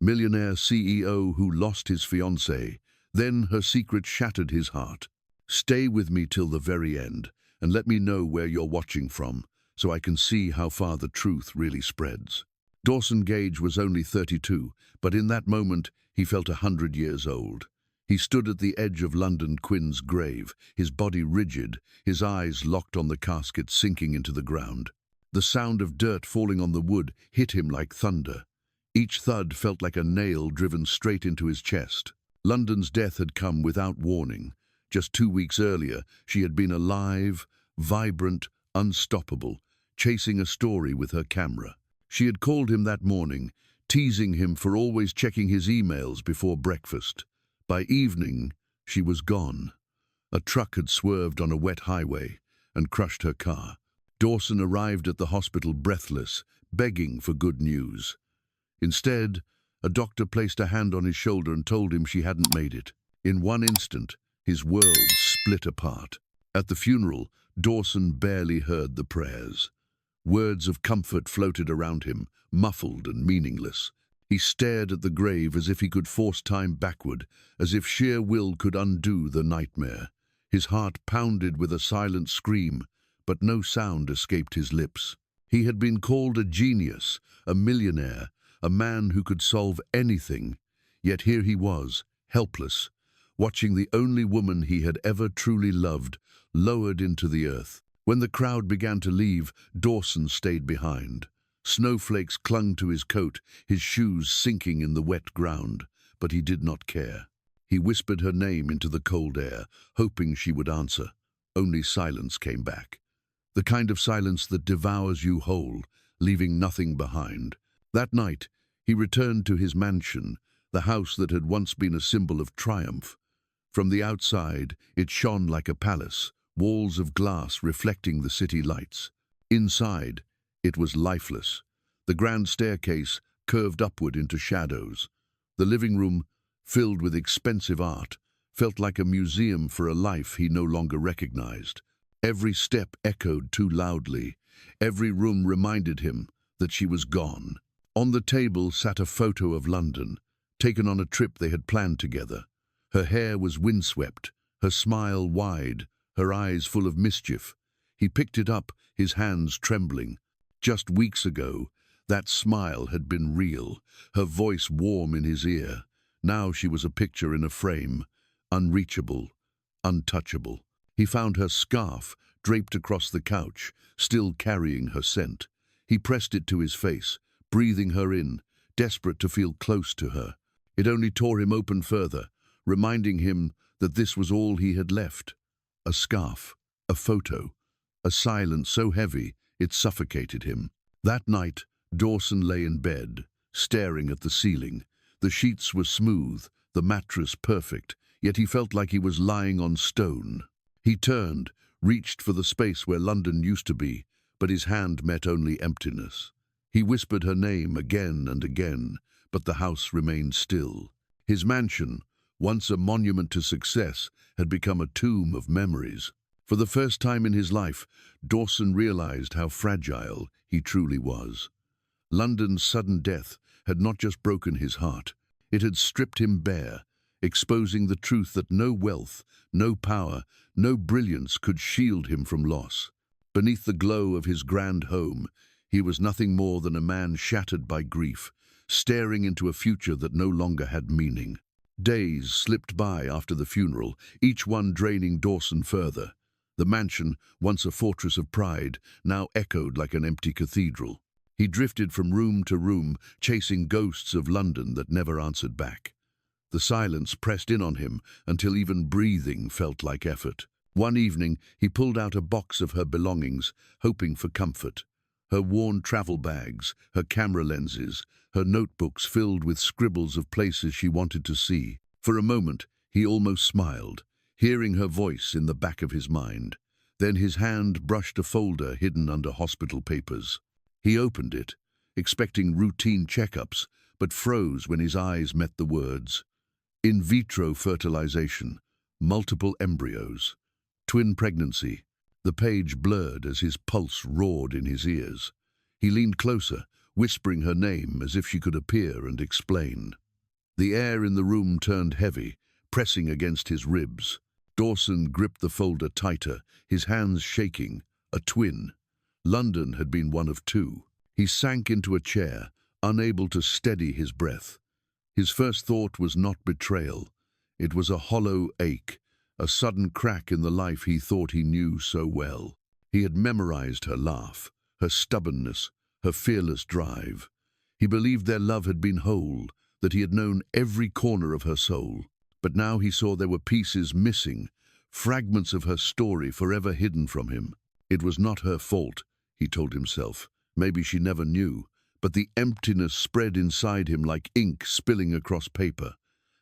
Millionaire CEO who lost his fiancée. Then her secret shattered his heart. Stay with me till the very end, and let me know where you're watching from, so I can see how far the truth really spreads. Dawson Gage was only 32, but in that moment he felt 100 years old. He stood at the edge of London Quinn's grave, his body rigid, his eyes locked on the casket sinking into the ground. The sound of dirt falling on the wood hit him like thunder. Each thud felt like a nail driven straight into his chest. London's death had come without warning. Just 2 weeks earlier, she had been alive, vibrant, unstoppable, chasing a story with her camera. She had called him that morning, teasing him for always checking his emails before breakfast. By evening, she was gone. A truck had swerved on a wet highway and crushed her car. Dawson arrived at the hospital breathless, begging for good news. Instead, a doctor placed a hand on his shoulder and told him she hadn't made it. In one instant, his world split apart. At the funeral, Dawson barely heard the prayers. Words of comfort floated around him, muffled and meaningless. He stared at the grave as if he could force time backward, as if sheer will could undo the nightmare. His heart pounded with a silent scream, but no sound escaped his lips. He had been called a genius, a millionaire, a man who could solve anything, yet here he was, helpless, watching the only woman he had ever truly loved lowered into the earth. When the crowd began to leave, Dawson stayed behind. Snowflakes clung to his coat, his shoes sinking in the wet ground, but he did not care. He whispered her name into the cold air, hoping she would answer. Only silence came back. The kind of silence that devours you whole, leaving nothing behind. That night, he returned to his mansion, the house that had once been a symbol of triumph. From the outside, it shone like a palace, walls of glass reflecting the city lights. Inside, it was lifeless. The grand staircase curved upward into shadows. The living room, filled with expensive art, felt like a museum for a life he no longer recognized. Every step echoed too loudly. Every room reminded him that she was gone. On the table sat a photo of London, taken on a trip they had planned together. Her hair was windswept, her smile wide, her eyes full of mischief. He picked it up, his hands trembling. Just weeks ago, that smile had been real, her voice warm in his ear. Now she was a picture in a frame, unreachable, untouchable. He found her scarf draped across the couch, still carrying her scent. He pressed it to his face, breathing her in, desperate to feel close to her. It only tore him open further, reminding him that this was all he had left. A scarf, a photo, a silence so heavy it suffocated him. That night, Dawson lay in bed, staring at the ceiling. The sheets were smooth, the mattress perfect, yet he felt like he was lying on stone. He turned, reached for the space where London used to be, but his hand met only emptiness. He whispered her name again and again, but the house remained still. His mansion, once a monument to success, had become a tomb of memories. For the first time in his life, Dawson realized how fragile he truly was. London's sudden death had not just broken his heart, it had stripped him bare, exposing the truth that no wealth, no power, no brilliance could shield him from loss. Beneath the glow of his grand home, he was nothing more than a man shattered by grief, staring into a future that no longer had meaning. Days slipped by after the funeral, each one draining Dawson further. The mansion, once a fortress of pride, now echoed like an empty cathedral. He drifted from room to room, chasing ghosts of London that never answered back. The silence pressed in on him until even breathing felt like effort. One evening, he pulled out a box of her belongings, hoping for comfort. Her worn travel bags, her camera lenses, her notebooks filled with scribbles of places she wanted to see. For a moment, he almost smiled, hearing her voice in the back of his mind. Then his hand brushed a folder hidden under hospital papers. He opened it, expecting routine checkups, but froze when his eyes met the words. In vitro fertilization, multiple embryos, twin pregnancy. The page blurred as his pulse roared in his ears. He leaned closer, whispering her name as if she could appear and explain. The air in the room turned heavy, pressing against his ribs. Dawson gripped the folder tighter, his hands shaking. A twin. London had been one of two. He sank into a chair, unable to steady his breath. His first thought was not betrayal. It was a hollow ache, a sudden crack in the life he thought he knew so well. He had memorized her laugh, her stubbornness, her fearless drive. He believed their love had been whole, that he had known every corner of her soul. But now he saw there were pieces missing, fragments of her story forever hidden from him. It was not her fault, he told himself. Maybe she never knew, but the emptiness spread inside him like ink spilling across paper.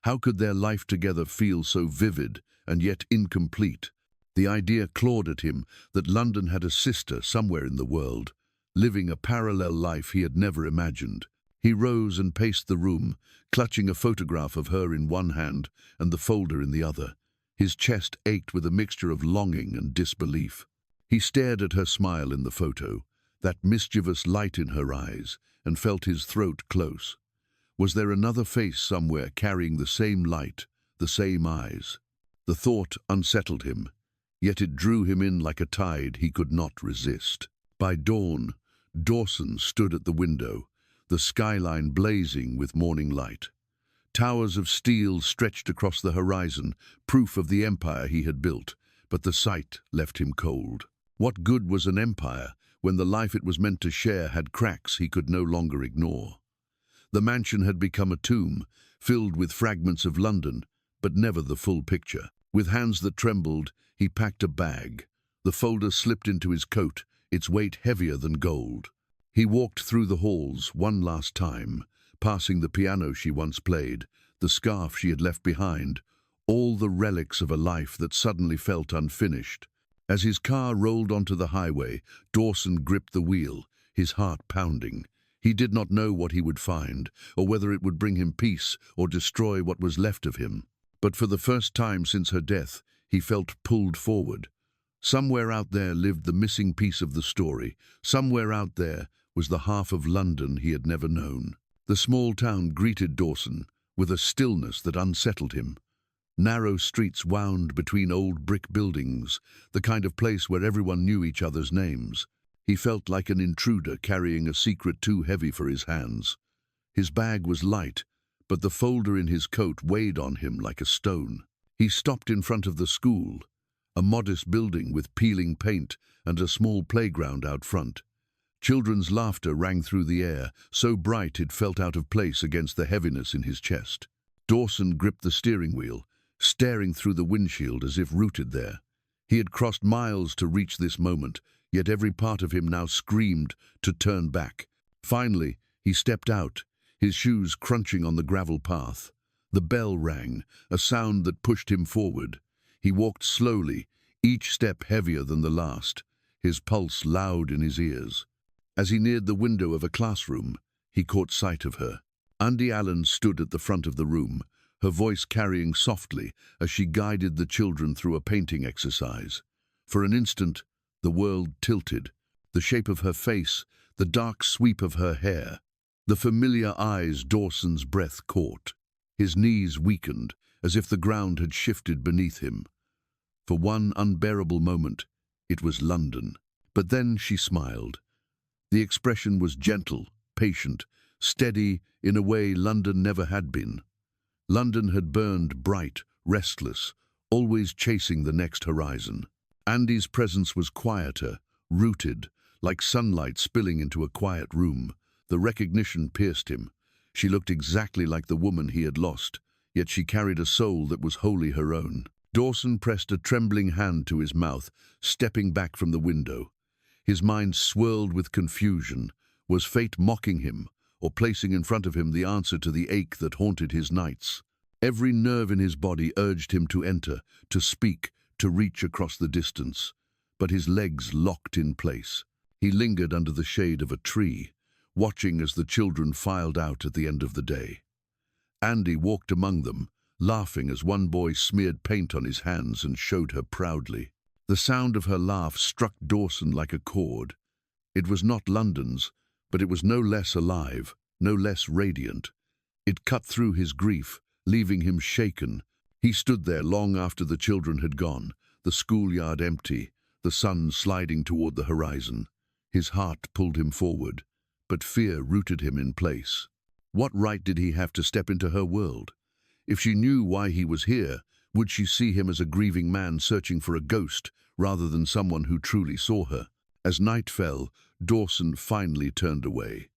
How could their life together feel so vivid and yet incomplete? The idea clawed at him that London had a sister somewhere in the world, living a parallel life he had never imagined. He rose and paced the room, clutching a photograph of her in one hand and the folder in the other. His chest ached with a mixture of longing and disbelief. He stared at her smile in the photo, that mischievous light in her eyes, and felt his throat close. Was there another face somewhere carrying the same light, the same eyes? The thought unsettled him, yet it drew him in like a tide he could not resist. By dawn, Dawson stood at the window, the skyline blazing with morning light. Towers of steel stretched across the horizon, proof of the empire he had built, but the sight left him cold. What good was an empire when the life it was meant to share had cracks he could no longer ignore? The mansion had become a tomb, filled with fragments of London, but never the full picture. With hands that trembled, he packed a bag. The folder slipped into his coat, its weight heavier than gold. He walked through the halls one last time, passing the piano she once played, the scarf she had left behind, all the relics of a life that suddenly felt unfinished. As his car rolled onto the highway, Dawson gripped the wheel, his heart pounding. He did not know what he would find, or whether it would bring him peace or destroy what was left of him. But for the first time since her death, he felt pulled forward. Somewhere out there lived the missing piece of the story. Somewhere out there was the half of London he had never known. The small town greeted Dawson with a stillness that unsettled him. Narrow streets wound between old brick buildings, the kind of place where everyone knew each other's names. He felt like an intruder carrying a secret too heavy for his hands. His bag was light, but the folder in his coat weighed on him like a stone. He stopped in front of the school, a modest building with peeling paint and a small playground out front. Children's laughter rang through the air, so bright it felt out of place against the heaviness in his chest. Dawson gripped the steering wheel, staring through the windshield as if rooted there. He had crossed miles to reach this moment, yet every part of him now screamed to turn back. Finally, he stepped out, his shoes crunching on the gravel path. The bell rang, a sound that pushed him forward. He walked slowly, each step heavier than the last, his pulse loud in his ears. As he neared the window of a classroom, he caught sight of her. Andy Allen stood at the front of the room, her voice carrying softly as she guided the children through a painting exercise. For an instant, the world tilted, the shape of her face, the dark sweep of her hair, the familiar eyes Dawson's breath caught. His knees weakened, as if the ground had shifted beneath him. For one unbearable moment, it was London. But then she smiled. The expression was gentle, patient, steady in a way London never had been. London had burned bright, restless, always chasing the next horizon. Andy's presence was quieter, rooted, like sunlight spilling into a quiet room. The recognition pierced him. She looked exactly like the woman he had lost, yet she carried a soul that was wholly her own. Dawson pressed a trembling hand to his mouth, stepping back from the window. His mind swirled with confusion. Was fate mocking him, or placing in front of him the answer to the ache that haunted his nights? Every nerve in his body urged him to enter, to speak, to reach across the distance. But his legs locked in place. He lingered under the shade of a tree, watching as the children filed out at the end of the day. Andy walked among them, laughing as one boy smeared paint on his hands and showed her proudly. The sound of her laugh struck Dawson like a chord. It was not London's, but it was no less alive, no less radiant. It cut through his grief, leaving him shaken. He stood there long after the children had gone, the schoolyard empty, the sun sliding toward the horizon. His heart pulled him forward, but fear rooted him in place. What right did he have to step into her world? If she knew why he was here, would she see him as a grieving man searching for a ghost rather than someone who truly saw her? As night fell, Dawson finally turned away.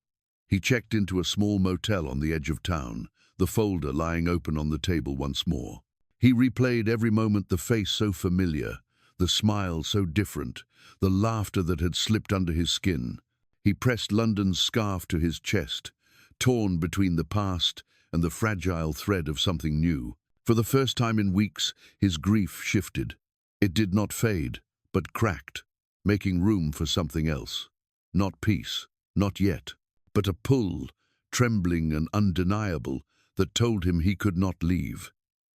He checked into a small motel on the edge of town, the folder lying open on the table once more. He replayed every moment, the face so familiar, the smile so different, the laughter that had slipped under his skin. He pressed London's scarf to his chest, torn between the past and the fragile thread of something new. For the first time in weeks, his grief shifted. It did not fade, but cracked, making room for something else. Not peace, not yet, but a pull, trembling and undeniable, that told him he could not leave.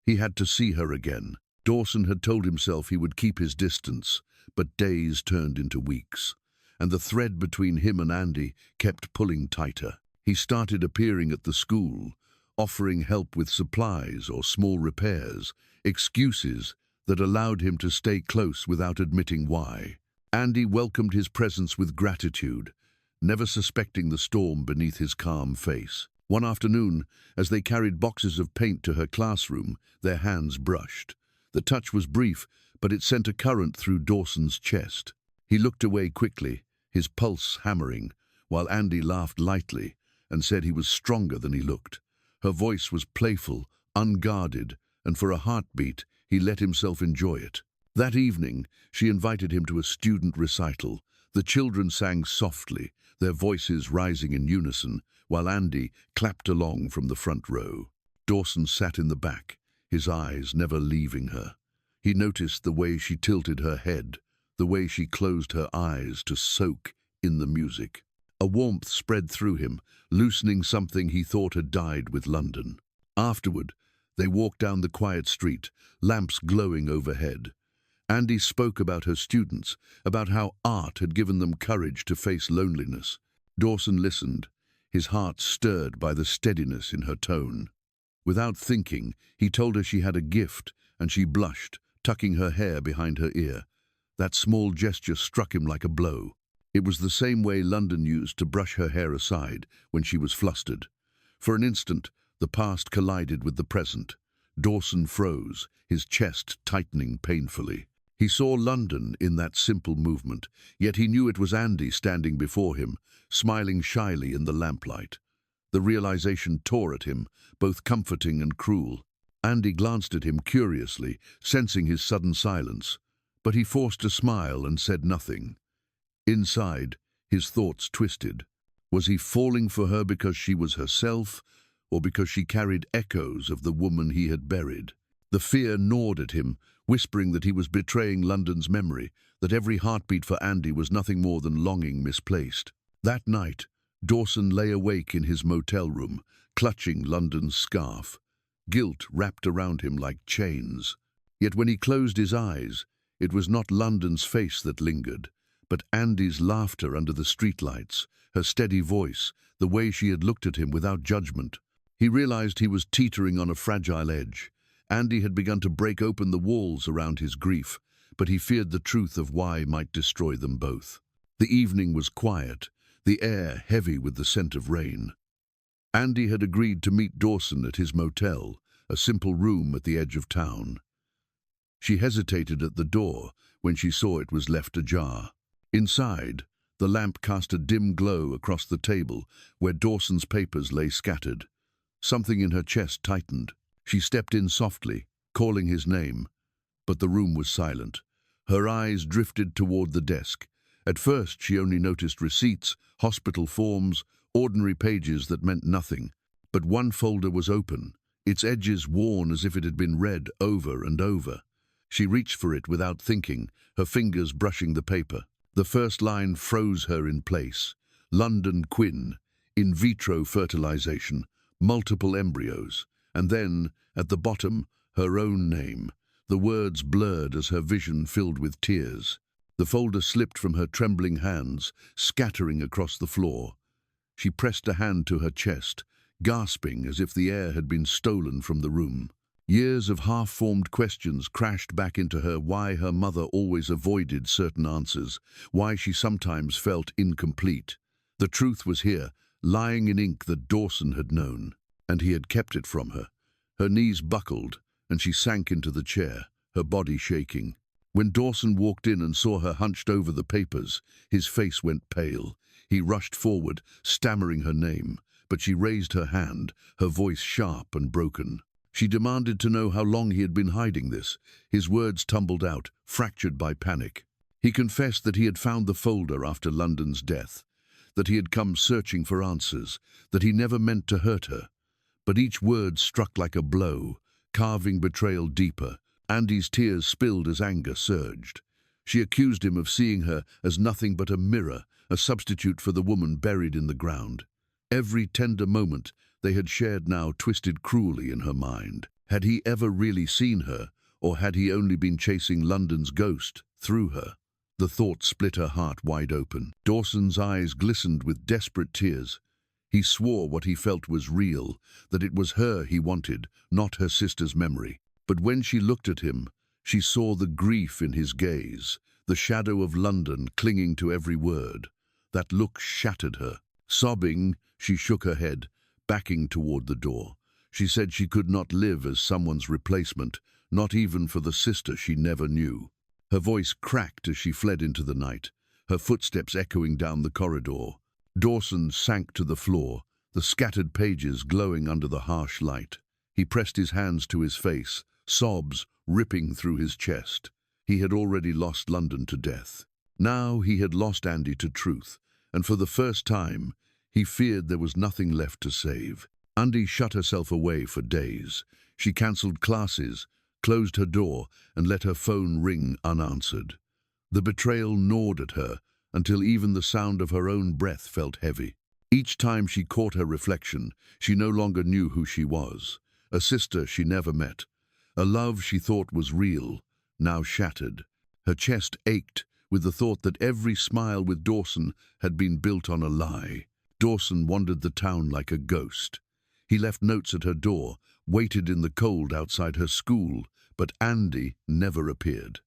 He had to see her again. Dawson had told himself he would keep his distance, but days turned into weeks, and the thread between him and Andy kept pulling tighter. He started appearing at the school, offering help with supplies or small repairs, excuses that allowed him to stay close without admitting why. Andy welcomed his presence with gratitude, never suspecting the storm beneath his calm face. One afternoon, as they carried boxes of paint to her classroom, their hands brushed. The touch was brief, but it sent a current through Dawson's chest. He looked away quickly, his pulse hammering, while Andy laughed lightly and said he was stronger than he looked. Her voice was playful, unguarded, and for a heartbeat, he let himself enjoy it. That evening, she invited him to a student recital. The children sang softly, their voices rising in unison, while Andy clapped along from the front row. Dawson sat in the back, his eyes never leaving her. He noticed the way she tilted her head, the way she closed her eyes to soak in the music. A warmth spread through him, loosening something he thought had died with London. Afterward, they walked down the quiet street, lamps glowing overhead. Andy spoke about her students, about how art had given them courage to face loneliness. Dawson listened, his heart stirred by the steadiness in her tone. Without thinking, he told her she had a gift, and she blushed, tucking her hair behind her ear. That small gesture struck him like a blow. It was the same way London used to brush her hair aside when she was flustered. For an instant, the past collided with the present. Dawson froze, his chest tightening painfully. He saw London in that simple movement, yet he knew it was Andy standing before him, smiling shyly in the lamplight. The realization tore at him, both comforting and cruel. Andy glanced at him curiously, sensing his sudden silence, but he forced a smile and said nothing. Inside, his thoughts twisted. Was he falling for her because she was herself, or because she carried echoes of the woman he had buried? The fear gnawed at him, whispering that he was betraying London's memory, that every heartbeat for Andy was nothing more than longing misplaced. That night, Dawson lay awake in his motel room, clutching London's scarf. Guilt wrapped around him like chains. Yet when he closed his eyes, it was not London's face that lingered, but Andy's laughter under the streetlights, her steady voice, the way she had looked at him without judgment. He realized he was teetering on a fragile edge. Andy had begun to break open the walls around his grief, but he feared the truth of why might destroy them both. The evening was quiet, the air heavy with the scent of rain. Andy had agreed to meet Dawson at his motel, a simple room at the edge of town. She hesitated at the door when she saw it was left ajar. Inside, the lamp cast a dim glow across the table where Dawson's papers lay scattered. Something in her chest tightened. She stepped in softly, calling his name, but the room was silent. Her eyes drifted toward the desk. At first, she only noticed receipts, hospital forms, ordinary pages that meant nothing. But one folder was open, its edges worn as if it had been read over and over. She reached for it without thinking, her fingers brushing the paper. The first line froze her in place. London Quinn, in vitro fertilization, multiple embryos. And then, at the bottom, her own name. The words blurred as her vision filled with tears. The folder slipped from her trembling hands, scattering across the floor. She pressed a hand to her chest, gasping as if the air had been stolen from the room. Years of half-formed questions crashed back into her: why her mother always avoided certain answers, why she sometimes felt incomplete. The truth was here, lying in ink that Dawson had known, and he had kept it from her. Her knees buckled, and she sank into the chair, her body shaking. When Dawson walked in and saw her hunched over the papers, his face went pale. He rushed forward, stammering her name, but she raised her hand, her voice sharp and broken. She demanded to know how long he had been hiding this. His words tumbled out, fractured by panic. He confessed that he had found the folder after London's death, that he had come searching for answers, that he never meant to hurt her. But each word struck like a blow, carving betrayal deeper. Andy's tears spilled as anger surged. She accused him of seeing her as nothing but a mirror, a substitute for the woman buried in the ground. Every tender moment they had shared now twisted cruelly in her mind. Had he ever really seen her, or had he only been chasing London's ghost through her? The thought split her heart wide open. Dawson's eyes glistened with desperate tears. He swore what he felt was real, that it was her he wanted, not her sister's memory. But when she looked at him, she saw the grief in his gaze, the shadow of London clinging to every word. That look shattered her. Sobbing, she shook her head, backing toward the door. She said she could not live as someone's replacement, not even for the sister she never knew. Her voice cracked as she fled into the night, her footsteps echoing down the corridor. Dawson sank to the floor, the scattered pages glowing under the harsh light. He pressed his hands to his face, sobs ripping through his chest. He had already lost London to death. Now he had lost Andy to truth, and for the first time, he feared there was nothing left to save. Andy shut herself away for days. She cancelled classes, closed her door, and let her phone ring unanswered. The betrayal gnawed at her until even the sound of her own breath felt heavy. Each time she caught her reflection, she no longer knew who she was. A sister she never met. A love she thought was real, now shattered. Her chest ached with the thought that every smile with Dawson had been built on a lie. Dawson wandered the town like a ghost. He left notes at her door, waited in the cold outside her school, but Andy never appeared.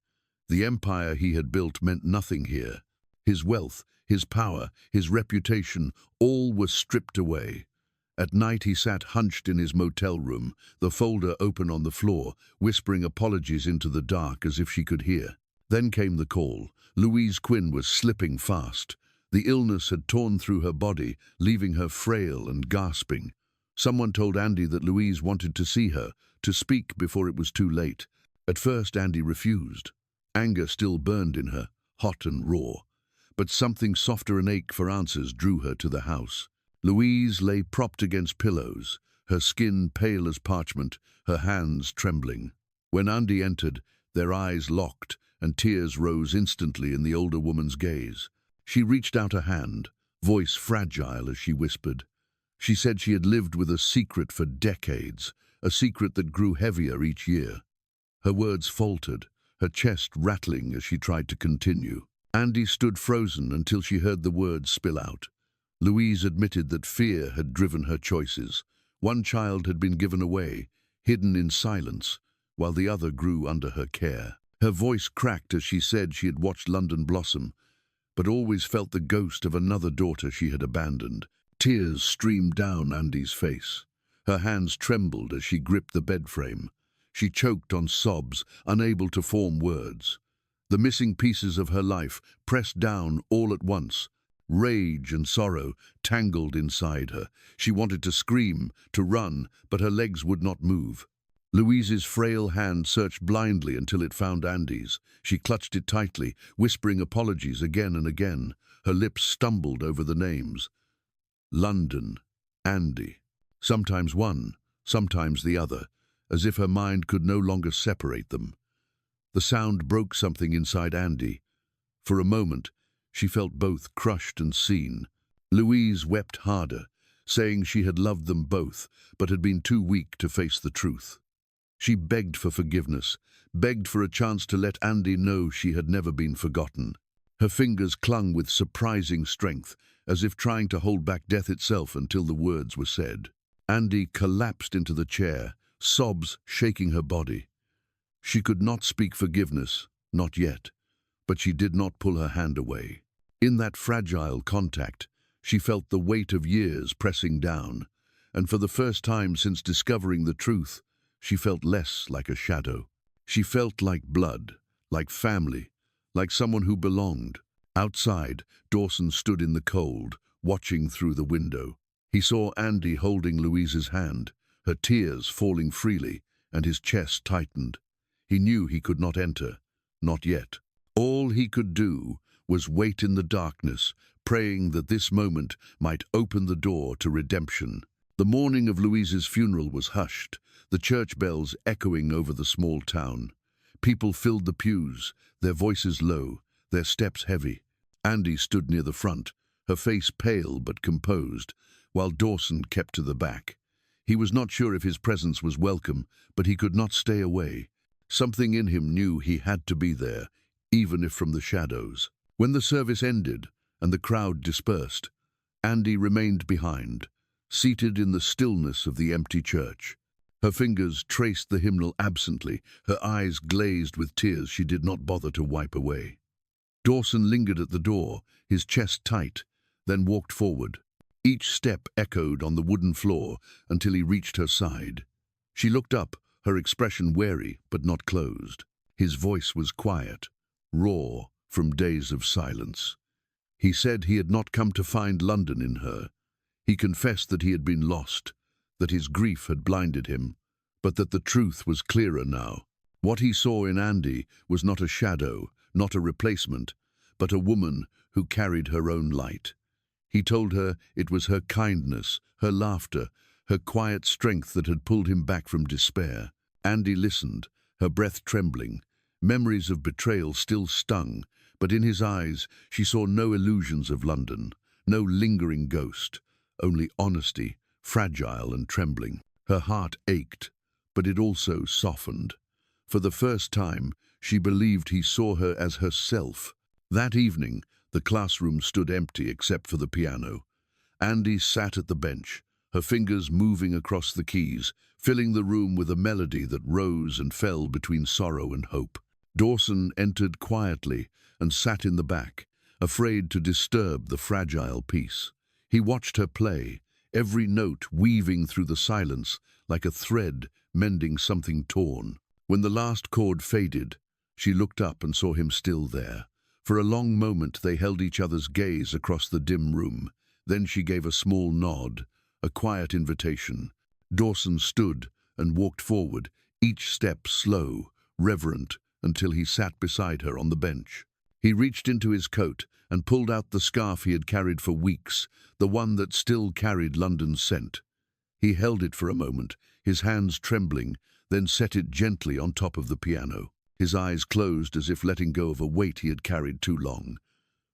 The empire he had built meant nothing here. His wealth, his power, his reputation, all were stripped away. At night he sat hunched in his motel room, the folder open on the floor, whispering apologies into the dark as if she could hear. Then came the call. Louise Quinn was slipping fast. The illness had torn through her body, leaving her frail and gasping. Someone told Andy that Louise wanted to see her, to speak before it was too late. At first Andy refused. Anger still burned in her, hot and raw. But something softer and ache for answers drew her to the house. Louise lay propped against pillows, her skin pale as parchment, her hands trembling. When Andy entered, their eyes locked, and tears rose instantly in the older woman's gaze. She reached out a hand, voice fragile as she whispered. She said she had lived with a secret for decades, a secret that grew heavier each year. Her words faltered, her chest rattling as she tried to continue. Andy stood frozen until she heard the words spill out. Louise admitted that fear had driven her choices. One child had been given away, hidden in silence, while the other grew under her care. Her voice cracked as she said she had watched London blossom, but always felt the ghost of another daughter she had abandoned. Tears streamed down Andy's face. Her hands trembled as she gripped the bed frame. She choked on sobs, unable to form words. The missing pieces of her life pressed down all at once. Rage and sorrow tangled inside her. She wanted to scream, to run, but her legs would not move. Louise's frail hand searched blindly until it found Andy's. She clutched it tightly, whispering apologies again and again. Her lips stumbled over the names. London, Andy. Sometimes one, sometimes the other, as if her mind could no longer separate them. The sound broke something inside Andy. For a moment, she felt both crushed and seen. Louise wept harder, saying she had loved them both, but had been too weak to face the truth. She begged for forgiveness, begged for a chance to let Andy know she had never been forgotten. Her fingers clung with surprising strength, as if trying to hold back death itself until the words were said. Andy collapsed into the chair, sobs shaking her body. She could not speak forgiveness, not yet, but she did not pull her hand away. In that fragile contact, she felt the weight of years pressing down, and for the first time since discovering the truth, she felt less like a shadow. She felt like blood, like family, like someone who belonged. Outside, Dawson stood in the cold, watching through the window. He saw Andy holding Louise's hand, her tears falling freely, and his chest tightened. He knew he could not enter, not yet. All he could do was wait in the darkness, praying that this moment might open the door to redemption. The morning of Louise's funeral was hushed, the church bells echoing over the small town. People filled the pews, their voices low, their steps heavy. Andy stood near the front, her face pale but composed, while Dawson kept to the back. He was not sure if his presence was welcome, but he could not stay away. Something in him knew he had to be there, even if from the shadows. When the service ended and the crowd dispersed, Andy remained behind, seated in the stillness of the empty church. Her fingers traced the hymnal absently, her eyes glazed with tears she did not bother to wipe away. Dawson lingered at the door, his chest tight, then walked forward. Each step echoed on the wooden floor until he reached her side. She looked up, her expression wary but not closed. His voice was quiet, raw from days of silence. He said he had not come to find London in her. He confessed that he had been lost, that his grief had blinded him, but that the truth was clearer now. What he saw in Andy was not a shadow, not a replacement, but a woman who carried her own light. He told her it was her kindness, her laughter, her quiet strength that had pulled him back from despair. Andy listened, her breath trembling. Memories of betrayal still stung, but in his eyes she saw no illusions of London, no lingering ghost, only honesty, fragile and trembling. Her heart ached, but it also softened. For the first time, she believed he saw her as herself. That evening, the classroom stood empty except for the piano. Andy sat at the bench, her fingers moving across the keys, filling the room with a melody that rose and fell between sorrow and hope. Dawson entered quietly and sat in the back, afraid to disturb the fragile piece. He watched her play, every note weaving through the silence like a thread mending something torn. When the last chord faded, she looked up and saw him still there. For a long moment they held each other's gaze across the dim room. Then she gave a small nod, a quiet invitation. Dawson stood and walked forward, each step slow, reverent, until he sat beside her on the bench. He reached into his coat and pulled out the scarf he had carried for weeks, the one that still carried London's scent. He held it for a moment, his hands trembling, then set it gently on top of the piano. His eyes closed as if letting go of a weight he had carried too long.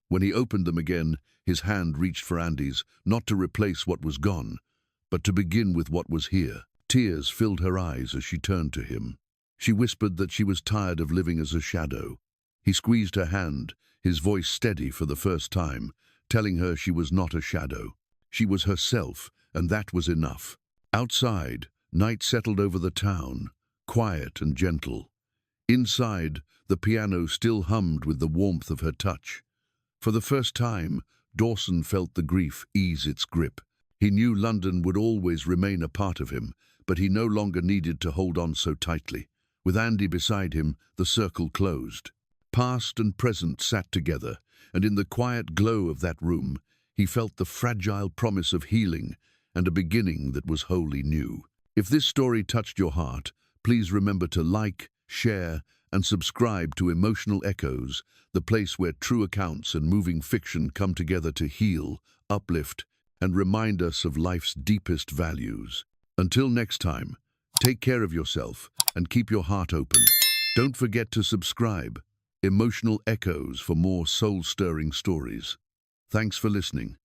When he opened them again, his hand reached for Andy's, not to replace what was gone, but to begin with what was here. Tears filled her eyes as she turned to him. She whispered that she was tired of living as a shadow. He squeezed her hand, his voice steady for the first time, telling her she was not a shadow. She was herself, and that was enough. Outside, night settled over the town, quiet and gentle. Inside, the piano still hummed with the warmth of her touch. For the first time, Dawson felt the grief ease its grip. He knew London would always remain a part of him, but he no longer needed to hold on so tightly. With Andy beside him, the circle closed. Past and present sat together, and in the quiet glow of that room, he felt the fragile promise of healing and a beginning that was wholly new. If this story touched your heart, please remember to like, share, and subscribe to Emotional Echoes, the place where true accounts and moving fiction come together to heal, uplift, and remind us of life's deepest values. Until next time, take care of yourself and keep your heart open. Don't forget to subscribe. Emotional Echoes for more soul-stirring stories. Thanks for listening.